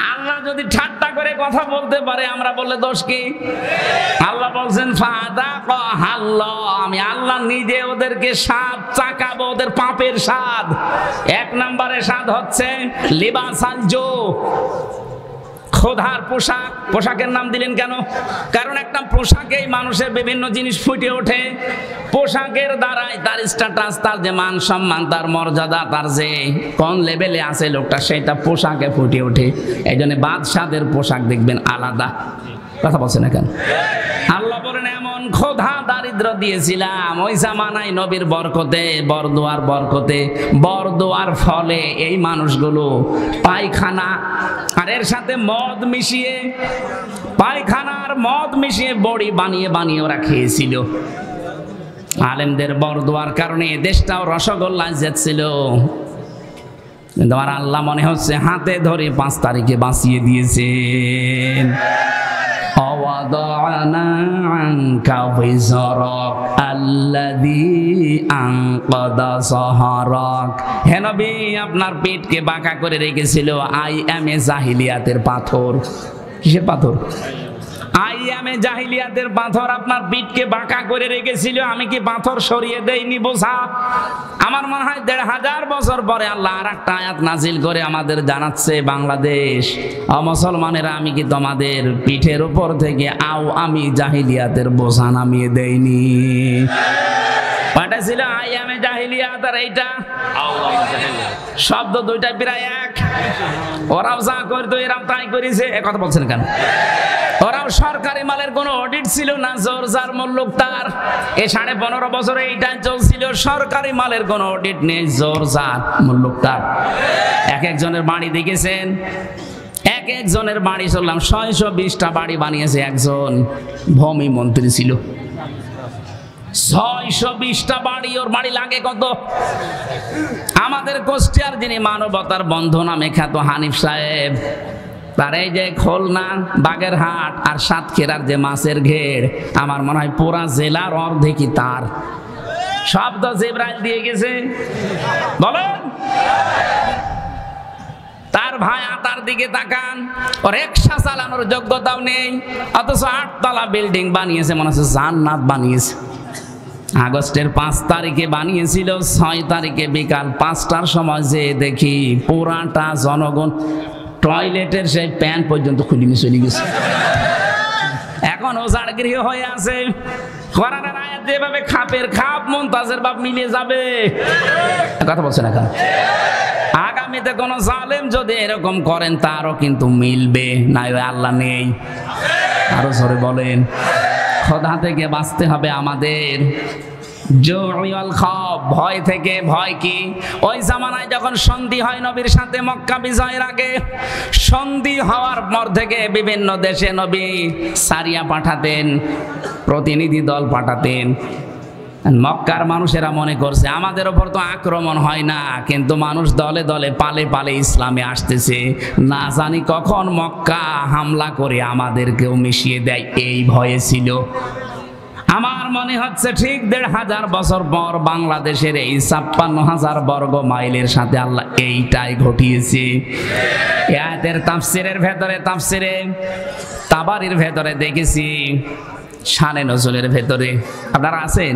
আল্লাহ যদি ঠাট্টা করে কথা বলতে পারে, আমরা বললে দোষ কি? আল্লাহ বলছেন ফাযাকাল্লাহ, আমি আল্লাহ নিজে ওদেরকে স্বাদ চাকাবো, ওদের পাপের স্বাদ। এক নম্বরে স্বাদ হচ্ছে লিবাসাল জো, খোদার পোশাক। পোশাকের নাম দিলেন কেন? কারণ একটা পোশাকেই মানুষের বিভিন্ন জিনিস ফুটে ওঠে। পোশাকের দ্বারাই তার স্ট্যাটাস, তার যে মান সম্মান, তার মর্যাদা, তার যে কোন লেভেলে আছে লোকটা, সেটা পোশাকে ফুটে ওঠে। এই জন্য বাদশাদের পোশাক দেখবেন আলাদা। কথা বলছে না কেন? আল্লাহ বলেন এমন খোদা দারিদ্র দিয়েছিলাম ওই জামানায় নবীর বরকতে, বরদোয়ার বরকতে, বরদোয়ার ফলে এই মানুষগুলো পায়খানা আর এর সাথে মদ মিশিয়ে, পায়খানার মদ মিশিয়ে বড়ি বানিয়ে বানিয়ে ওরা খেয়েছিল। আলেমদের বরদোয়ার কারণে দেশটাও রসগোল্লায় যাচ্ছিল। কিন্তু আমার আল্লাহ মনে হচ্ছে হাতে ধরে 5 তারিখে বাঁচিয়ে দিয়েছেন। وَوَضَعْنَا عَنكَ وِزْرَكَ الَّذِي أَنقَضَ ظَهْرَكَ। হে নবী, আপনার পেটকে বাঁকা করে রেখেছিল আইয়ামে জাহিলিয়াতের পাথর। কিসের পাথর? আইয়ামে জাহিলিয়াতের পাথর আপনার পিঠকে বাঁকা করে রেখেছিল। আমি কি পাথর সরিয়ে দেইনি বোঝা? আমার মনে হয় 1500 বছর পরে আল্লাহ আর একটা আয়াত নাজিল করে আমাদের জানাচ্ছে, বাংলাদেশ মুসলমানেরা, আমি কি তোমাদের পিঠের উপর থেকে আমি জাহিলিয়াতের বোঝা নামিয়ে দেইনি? পাঠাইছিল আইয়ামে জাহিলিয়াত আর এইটা শব্দ দুইটা প্রায় এক। ওরাও যা করতো এরাও তাই করেছে। কথা বলছেন কেন? ওরাও সরকারি মালের কোনো অডিট ছিল না, জোর যার মুল্লুক তার। এই 15.5 বছরে এইটাই চলছিল, সরকারি মালের কোনো অডিট নেই, জোর যার মুল্লুক তার। এক একজনের বাড়ি দেখেছেন, এক একজনের বাড়ি চললাম 620টা বাড়ি বানিয়েছে একজন ভূমি মন্ত্রী ছিল। 620টা বাড়ি, ওর বাড়ি লাগে কত? আমাদের কোস্টিয়ার যিনি মানবতার বন্ধ নামে খ্যাত হানিফ সাহেব, তার এই যে খুলনা, বাগেরহাট আর সাতক্ষীরার যে মাছের ঘের, আমার মনে হয় পুরা জেলার অর্ধেকই তার। সব তো জিবরাইল দিয়ে গেছে। বলেন, তার ভাই তার দিকে তাকান, ওর রিকশা চালানোর যোগ্যতাও নেই, অথচ 8 তলা বিল্ডিং বানিয়েছে, মনে হচ্ছে জান্নাত বানিয়েছে। আগস্টের 5 তারিখে বানিয়েছিল, 6 তারিখে বিকাল 5টার সময় যে দেখি পুরাটা জনগণ টয়লেটের সেই প্যান্ট পর্যন্ত খুলে নিয়ে চলে গেছে। এখন ওজাড় গৃহ হয়ে আছে। কোরআনের আয়াত যেভাবে খাপের খাপ মুনতাজের বাপ মিলে যাবে, কথা বলছেন এখন। আগামীতে কোন জালেম যদি এরকম করেন তারও কিন্তু মিলবে, না আল্লাহ নেই। আরো জোরে বলেন। খোদা থেকে বাঁচতে হবে আমাদের। ভয় থেকে। ভয় কি? ওই জামানায় যখন সন্ধি হয় নবীর সাথে মক্কা বিজয়ের আগে, সন্ধি হওয়ার পর থেকে বিভিন্ন দেশে নবী সারিয়া পাঠাতেন, প্রতিনিধি দল পাঠাতেন। মক্কার মানুষেরা মনে করছে আমাদের ওপর তো আক্রমণ হয় না, কিন্তু মানুষ দলে দলে পালে পালে ইসলামে আসতেছে, না জানি কখন মক্কা হামলা করে আমাদেরকেও মিশিয়ে দেয়, এই ভয়ে ছিল। আমার মনে হচ্ছে ঠিক 1500 বছর পর বাংলাদেশের এই 56,000 বর্গ মাইলের সাথে আল্লাহ এইটাই ঘটিয়েছে। এই আয়াতের তাফসিরের ভেতরে, তাফসিরে তাবারির ভেতরে দেখেছি, শানে নজুলের ভেতরে আপনারা আছেন।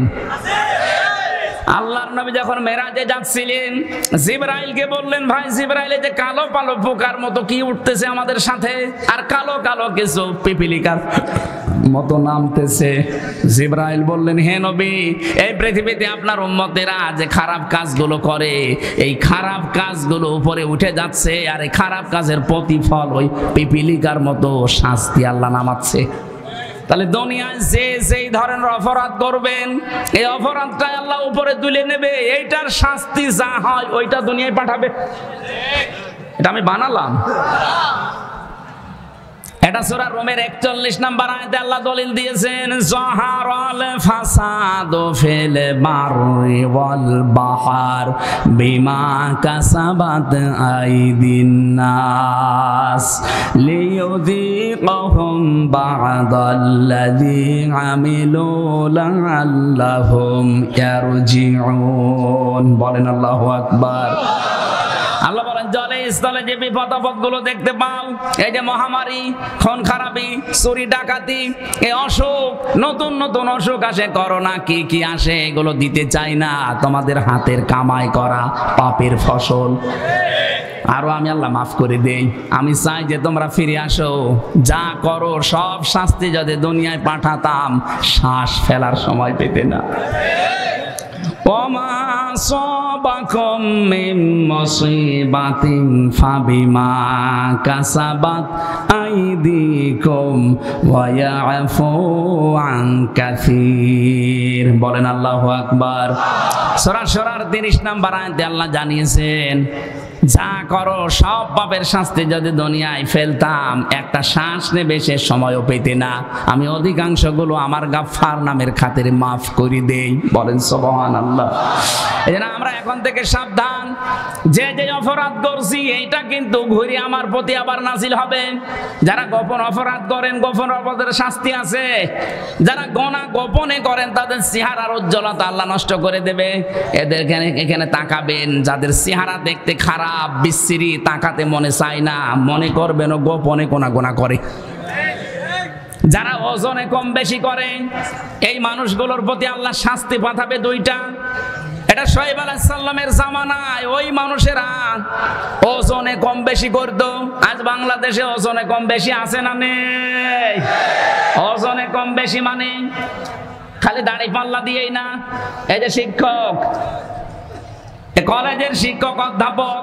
আল্লাহর নবী যখন মেরাজে যাচ্ছিলেন, জিবরাইলকে বললেন, ভাই জিবরাইল, এই যে কালো কালো পোকার মতো কি উঠতেছে আমাদের সাথে, আর কালো কালো কিছু পিপিলিকার মতো নামতেছে। জিবরাইল বললেন, হে নবী, এই পৃথিবীতে আপনার উম্মতেরা যে খারাপ কাজগুলো করে, এই খারাপ কাজগুলো উপরে উঠে যাচ্ছে, আর এই খারাপ কাজের প্রতিফল ওই পিপিলিকার মতো শাস্তি আল্লাহ নামাচ্ছে। তাহলে দুনিয়ায় যে যেই ধরনের অপরাধ করবেন, এই অপরাধটা আল্লাহ উপরে তুলে নেবে, এইটার শাস্তি যা হয় ওইটা দুনিয়ায় পাঠাবে। এটা আমি বানালাম। এটা সূরা রোমের 41 নম্বর আয়াতে আল্লাহ দলিল দিয়েছেন, যাহারাল ফাসাদু ফিল বাররি ওয়াল বাহর বিমা কাসাবাত আইদিন নাস লিয়ুযীকাহুম বা'দাল্লাযী আমিলু লাআল্লাহুম ইয়ারজিউন। বলেন আল্লাহু আকবার। আল্লাহ বলেন জলে স্থলে যে বিপদ আপদ গুলো দেখতে পাও, এই যে মহামারী, খুন খারাপি, চুরি ডাকাতি, এই অসুখ, নতুন নতুন অসুখ আসে, করোনা, কি কি আসে, এগুলো দিতে চাই না, তোমাদের হাতের কামাই করা পাপের ফসল। আরো আমি আল্লাহ মাফ করে দেই। আমি চাই যে তোমরা ফিরে আসো, যা করো সব শাস্তি যদি দুনিয়ায় পাঠাতাম শ্বাস ফেলার সময় পেতে না। ওমা সাবাকুম মিন মুসিবাতিন ফাবিমা কাসাবাত আইদিকুম ওয়া ইয়াফু আন কাসীর। বলেন আল্লাহু আকবার। সূরা শুরার 30 নম্বর আয়াতে আল্লাহ জানিয়েছেন, যা করো সব পাপের শাস্তি যদি দুনিয়ায় ফেলতাম একটা শ্বাস নেবে সে সময়ও পেতে না। আমি অধিকাংশগুলো আমার গাফফার নামের খাতিরে মাফ করে দেই। বলেন সুবহানাল্লাহ। এজন্য আমরা এখন থেকে সাবধান, যে যে অপরাধ করছি এইটা কিন্তু ঘুরে আমার প্রতি আবার নাজিল হবে। যারা গোপন অপরাধ করেন, গোপন অপরাধের শাস্তি আছে। যারা গোনা গোপনে করেন তাদের চেহারার উজ্জ্বলতা আল্লাহ নষ্ট করে দেবে। এদের এখানে তাকাবেন, যাদের চেহারা দেখতে খারাপ, বিশ্রী, তাকাতে মনে চায় না, মনে করবেন ও গোপনে কোনা গোনা করে। যারা ওজনে কম বেশি করে এই মানুষগুলোর প্রতি আল্লাহ শাস্তি পাঠাবে দুইটা। এটা শুআয়ব আলাইহিস সালামের জামানায় ওই মানুষেরা ওজনে কম বেশি করত। আজ বাংলাদেশে ওজনে কম বেশি আছে না নেই? ওজনে কম বেশি মানে খালি দাড়ি পাল্লা দিয়েই না। এই যে শিক্ষক, কলেজের শিক্ষক অধ্যাপক,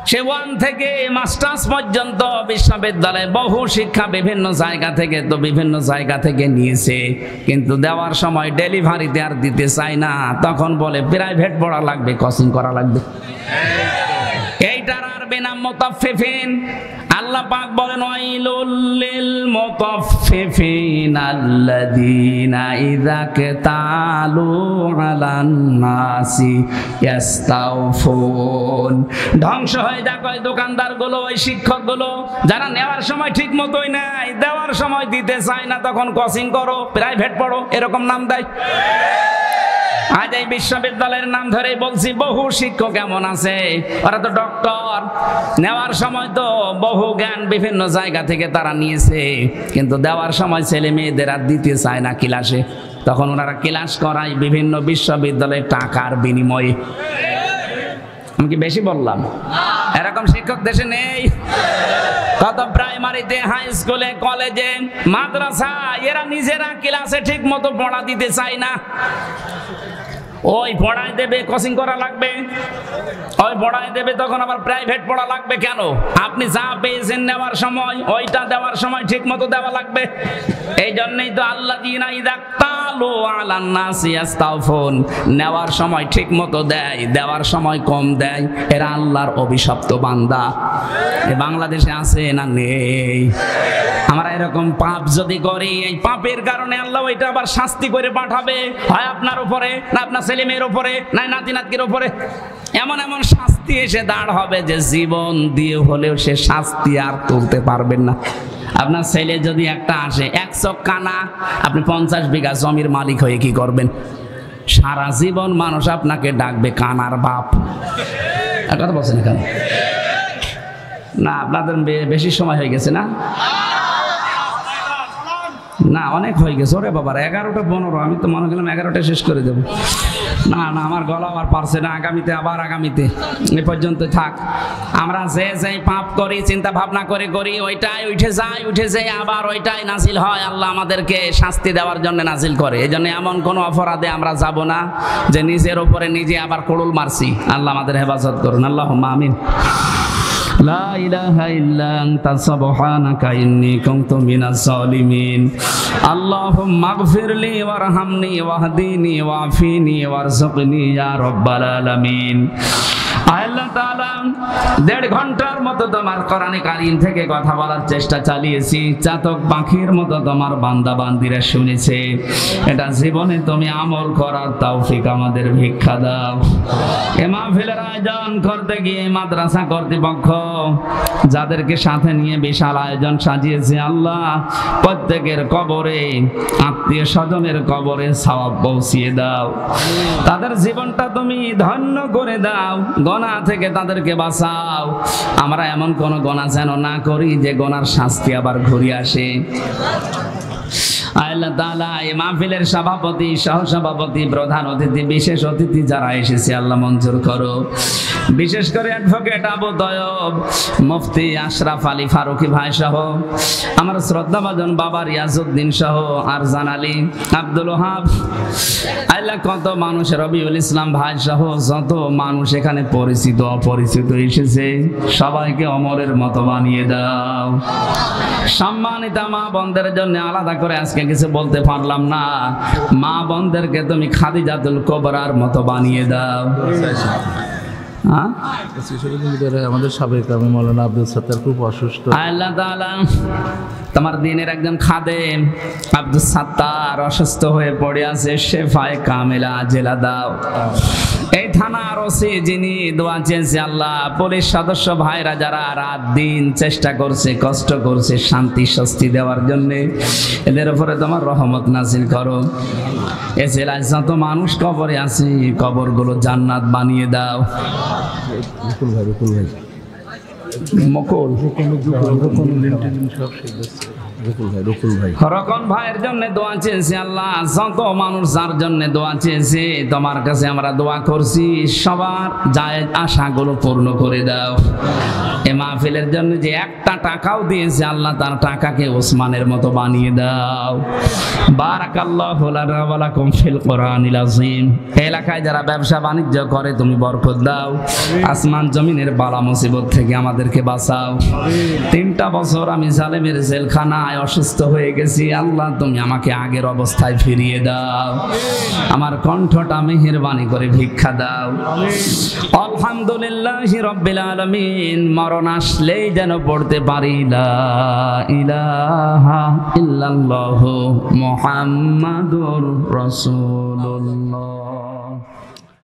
সে 1 থেকে মাস্টার্স পর্যন্ত বিশ্ববিদ্যালয়ে বহু শিক্ষা বিভিন্ন জায়গা থেকে নিয়েছে, কিন্তু দেওয়ার সময় ডেলিভারিতে আর দিতে চায় না। তখন বলে প্রাইভেট পড়া লাগবে, কোচিং করা লাগবে। এইটার আর বেনাম মুতাফফিফিন। আল্লাহ পাক বলেন ওয়াইলুল লিল মুতাফফিফিন আল্লাযীনা ইযা কাতালু আলান নাসি ইস্তাওফুন। ধ্বংস হয়ে যাক ওই দোকানদারগুলো, ওই শিক্ষকগুলো যারা নেওয়ার সময় ঠিক মতোই নেয়, দেওয়ার সময় দিতে চায় না, তখন কোচিং করো, প্রাইভেট পড়ো, এরকম নাম দেয়। আজ এই বিশ্ববিদ্যালয়ের নাম ধরে বলছি, বহু শিক্ষক এমন আছে, ওরা তো ডক্টর, নেওয়ার সময় তো বহু জ্ঞান বিভিন্ন জায়গা থেকে তারা নিয়েছে, কিন্তু দেওয়ার সময় ছেলে মেয়েদের আর দিতে চায় না ক্লাসে। তখন ওনারা ক্লাস করায় বিভিন্ন বিশ্ববিদ্যালয়ে টাকার বিনিময়ে। আমি কি বেশি বললাম? এরকম শিক্ষক দেশে নেই? কত প্রাইমারিতে, হাই স্কুলে, কলেজে, মাদ্রাসা, এরা নিজেরা ক্লাসে ঠিক মতো পড়া দিতে চায় না। ওই পড়ায় দেবে, কোচিং করা লাগবে, ওই পড়ায় দেবে, তখন আবার প্রাইভেট পড়া লাগবে। কেন? আপনি যা পেয়েছেন নেওয়ার সময়, ওইটা দেওয়ার সময় ঠিক মতো দেওয়া লাগবে। এই জন্যই তো আল্লাযীনা ইযা তালু আলান নাসি ইস্তাওফুন, নেওয়ার সময় ঠিক মতো দেয়, দেওয়ার সময় কম দেয়, এরা আল্লাহর অভিশপ্ত বান্দা। এ বাংলাদেশে আছে না নেই? আমরা এরকম পাপ যদি করি, এই পাপের কারণে আল্লাহ ওইটা আবার শাস্তি করে পাঠাবে, হয় আপনার উপরে, না আপনার ছেলে মেয়ের উপরে, না নাতি নাতনির উপরে। এমন এমন শাস্তি এসে দাঁড় হবে যে জীবন দিয়ে হলেও সে শাস্তি আর তুলতে পারবেন না। আপনার ছেলে যদি একটা আসে 1 চোখ কানা, আপনি 50 বিঘা জমির মালিক হয়ে কি করবেন? সারা জীবন মানুষ আপনাকে ডাকবে কানার বাপ। আর কথা বলছেন এখানে না? আপনাদের বেশি সময় হয়ে গেছে না? না, অনেক হয়ে গেছে। ওরে বাবার, 11টা 15, আমি তো মনে করলাম 11টা শেষ করে দেবো। না না, আমার গলা আর পারছে না। আগামীতে এ পর্যন্ত থাক। আমরা যে পাপ করি, চিন্তা ভাবনা করি, ওইটাই উঠে যায়, আবার ওইটাই নাজিল হয়। আল্লাহ আমাদেরকে শাস্তি দেওয়ার জন্য নাজিল করে। এই জন্য এমন কোনো অপরাধে আমরা যাব না যে নিজের উপরে নিজে আবার কুড়ুল মারছি। আল্লাহ আমাদের হেফাজত করুন, আল্লাহুম্মা আমিন। লা ইলাহা ইল্লা আনতা সুবহানাকা ইন্নী কুনতু মিনাজ জালিমিন। আল্লাহুম্মা আগফিরলি ওয়ারহামনি ওয়াহদিনি ওয়াফিনি ওয়ারযুকনি ইয়া রাব্বাল আলামিন। আল্লাহ তাআলা 1.5 ঘন্টার মতো তোমার কোরআনে কারীম থেকে কথা বলার চেষ্টা চালিয়েছি। চাতক পাখির মতো তোমার বান্দা বান্দিরা শুনেছে। এটা জীবনে তুমি আমল করার তৌফিক আমাদের ভিক্ষা দাও। এ মাহফিলের আয়োজন করতে গিয়ে মাদ্রাসা কর্তৃপক্ষ যাদেরকে সাথে নিয়ে বিশাল আয়োজন সাজিয়েছে, আল্লাহ প্রত্যেকের কবরে, আত্মীয় স্বজনের কবরে সওয়াব পৌঁছিয়ে দাও। তাদের জীবনটা তুমি ধন্য করে দাও। গোনা থেকে তাদেরকে বাঁচাও। আমরা এমন কোন গুনাহ যেন না করি যে গুনার শাস্তি আবার ঘুরে আসে। আল্লাহ তাআলা এই মাহফিলের সভাপতি, সহসভাপতি, প্রধান অতিথি, বিশেষ অতিথি যারা এসেছে আল্লাহ মঞ্জুর করো। বিশেষ করে অ্যাডভোকেট আবু তয়ব, মুফতি আশরাফ আলী ফারুকি ভাই সহ আমার শ্রদ্ধাভাজন বাবা রিয়াজউদ্দিন সহ আরজান আলী, আব্দুল ওহাব, আল্লাহ কত মানুষ, রবিউল ইসলাম ভাই সহ যত মানুষ এখানে পরিচিত অপরিচিত এসেছে সবাইকে অমরের মতো বানিয়ে দাও। সম্মানিত মা বোনদের জন্য আলাদা করে আজকে কিছু বলতে পারলাম না। মা বোনদেরকে তুমি খাদিজাতুল কুবরার মতো বানিয়ে দাও। আমাদের সাবেক আমি মৌলানা আব্দুল সাত্তার খুব অসুস্থ। আল্লাহ তাআলা তোমার দিনের একজন খাদেম আব্দুল সাত্তার অসুস্থ হয়ে পড়ে আছে, শেফায়ে কামিলা আজেলা দাও। এই থানার ওসি যিনি দোয়া চেয়েছে আল্লাহ, পুলিশ সদস্য ভাইরা যারা রাত দিন চেষ্টা করছে, কষ্ট করছে শান্তি স্বস্তি দেওয়ার জন্য, এদের উপরে তোমার রহমত নাজিল করো। এ জেলায় যত মানুষ কবরে আছে কবরগুলো জান্নাত বানিয়ে দাও। রকুল ভাই, রকুল ভাই, মকল রকুল ভাই, রকম ভাইয়ের জন্য দোয়া চেয়েছি আল্লাহ। যত মানুষ যার জন্য দোয়া চেয়েছে তোমার কাছে আমরা দোয়া করছি, সবার জায়েজ আশাগুলো পূর্ণ করে দাও। এ মাহফিলের জন্য যে একটা টাকাও দিয়েছে আল্লাহ, তার টাকাকে ওসমানের মতো বানিয়ে দাও। বারাকাল্লাহু লানা ওয়া লাকুম ফিল কোরআনিল আযীম। এলাকায় যারা ব্যবসা বাণিজ্য করে তুমি বরকত দাও। আসমান জমিনের বালা মুসিবত থেকে আমাদেরকে বাঁচাও। 3টা বছর আমি জালেমের জেলখানায় অসুস্থ হয়ে গেছি আল্লাহ, তুমি আমাকে আগের অবস্থায় ফিরিয়ে দাও। আমার কণ্ঠটা মেহেরবানি করে ভিক্ষা দাও। আলহামদুলিল্লাহি রাব্বিল আলামিন। মরণ আসলেই যেন পড়তে পারি লা ইলাহা ইল্লাল্লাহু মুহাম্মাদুর রাসূলুল্লাহ।